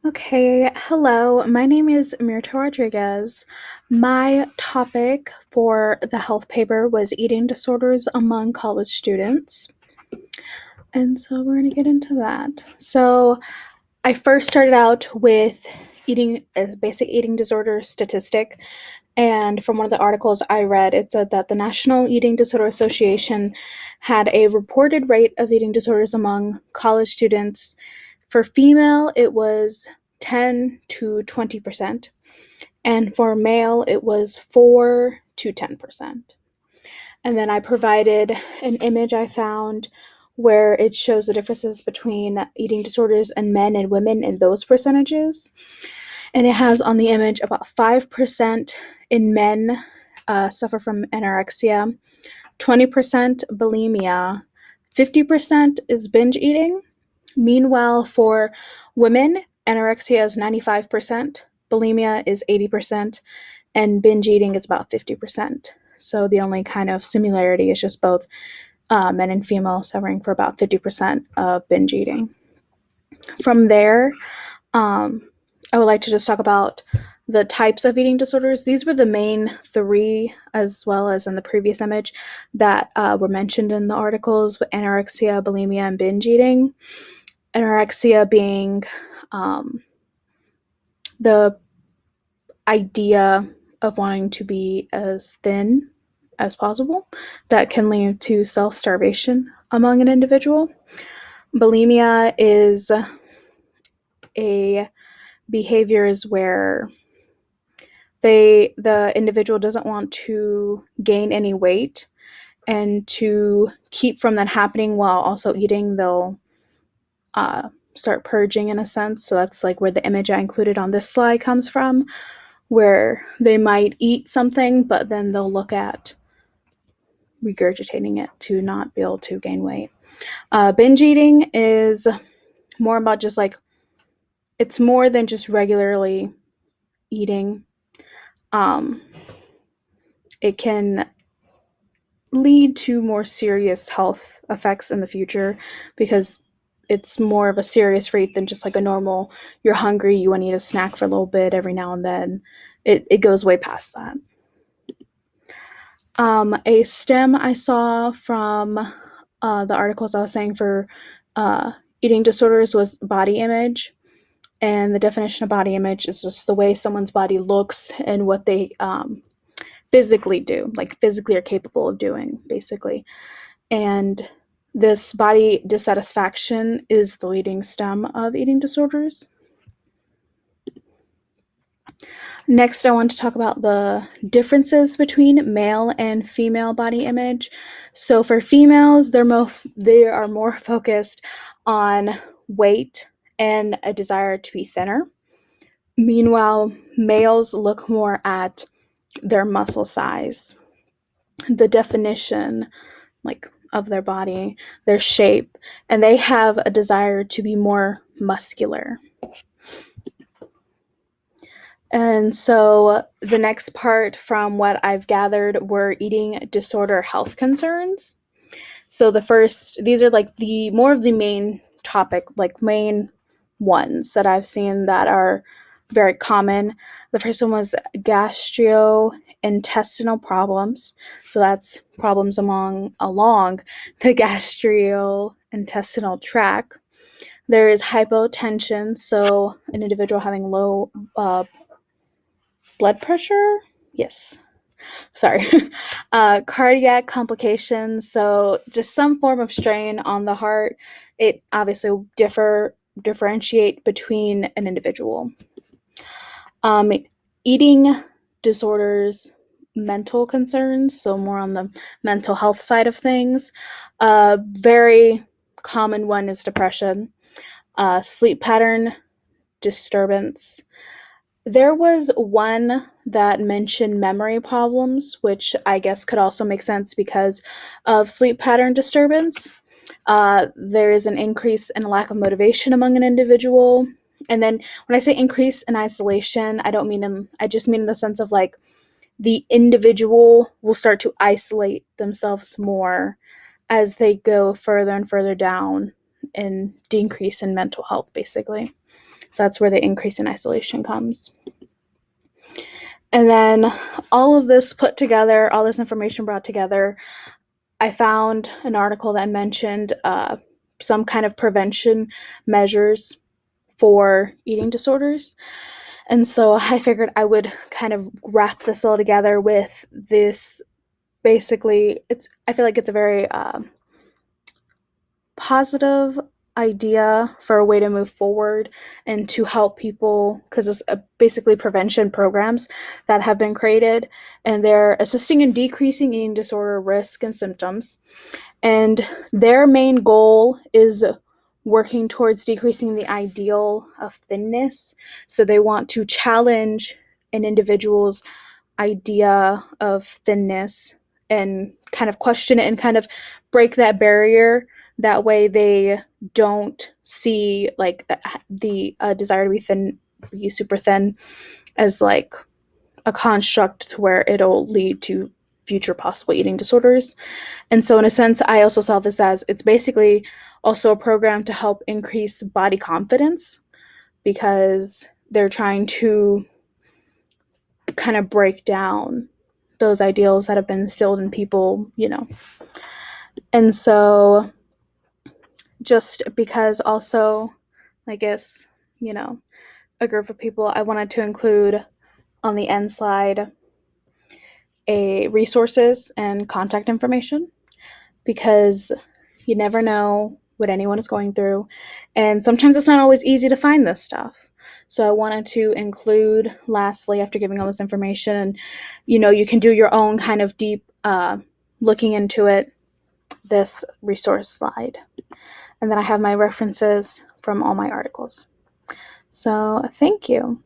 Okay, hello. My name is Mirta Rodriguez. My topic for the health paper was eating disorders among college students. And so we're going to get into that. So I first started out with eating as basic eating disorder statistic. And from one of the articles I read, it said that the National Eating Disorder Association had a reported rate of eating disorders among college students. For female, it was 10 to 20%, and for male, it was 4 to 10%. And then I provided an image I found where it shows the differences between eating disorders in men and women in those percentages. And it has on the image about 5% in men suffer from anorexia, 20% bulimia, 50% is binge eating. Meanwhile, for women, anorexia is 95%, bulimia is 80%, and binge eating is about 50%. So the only kind of similarity is just both men and female suffering for about 50% of binge eating. From there, um, I would like to just talk about the types of eating disorders. These were the main three, as well as in the previous image, that were mentioned in the articles with anorexia, bulimia, and binge eating. Anorexia being um, the idea of wanting to be as thin as possible that can lead to self starvation among an individual. Bulimia is a behaviors where the individual doesn't want to gain any weight, and to keep from that happening while also eating, they'll start purging in a sense. So that's like where the image I included on this slide comes from, where they might eat something, but then they'll look at regurgitating it to not be able to gain weight. Binge eating is more about just like, it's more than just regularly eating. Um, it can lead to more serious health effects in the future because it's more of a serious rate than just like a normal, you're hungry, you want to eat a snack for a little bit every now and then. It goes way past that. A stem I saw from the articles I was saying for eating disorders was body image. And the definition of body image is just the way someone's body looks and what they physically do, like physically are capable of doing, basically. And this body dissatisfaction is the leading stem of eating disorders. Next, I want to talk about the differences between male and female body image. So for females, they are more focused on weight and a desire to be thinner. Meanwhile, males look more at their muscle size, the definition like of their body, their shape, and they have a desire to be more muscular. And so the next part from what I've gathered were eating disorder health concerns. So the first, these are like the more of the main topic, like main ones that I've seen that are very common. The first one was gastrointestinal problems. So that's problems along the gastrointestinal tract. There is hypotension, so an individual having low blood pressure. Yes, sorry. Cardiac complications, so just some form of strain on the heart. It obviously will differentiate between an individual. um, Eating disorders, mental concerns, so more on the mental health side of things. A very common one is depression, sleep pattern disturbance. There was one that mentioned memory problems, which I guess could also make sense because of sleep pattern disturbance. There is an increase in a lack of motivation among an individual. And then when I say increase in isolation, I just mean in the sense of like the individual will start to isolate themselves more as they go further and further down and decrease in mental health, basically. So that's where the increase in isolation comes. And then all of this put together, all this information brought together, I found an article that mentioned some kind of prevention measures for eating disorders. And so I figured I would kind of wrap this all together with this. Basically, I feel like it's a very positive idea for a way to move forward and to help people, because it's basically prevention programs that have been created, and they're assisting in decreasing eating disorder risk and symptoms. And their main goal is working towards decreasing the ideal of thinness. So they want to challenge an individual's idea of thinness and kind of question it and kind of break that barrier. That way they don't see like the desire to be thin, be super thin, as like a construct to where it'll lead to future possible eating disorders. And so in a sense, I also saw this as it's basically also a program to help increase body confidence, because they're trying to kind of break down those ideals that have been instilled in people. And so just because also, I guess, you know, a group of people, I wanted to include on the end slide a resources and contact information, because you never know what anyone is going through, and sometimes it's not always easy to find this stuff. So I wanted to include, lastly, after giving all this information, and you can do your own kind of deep looking into it, this resource slide. And then I have my references from all my articles. So thank you.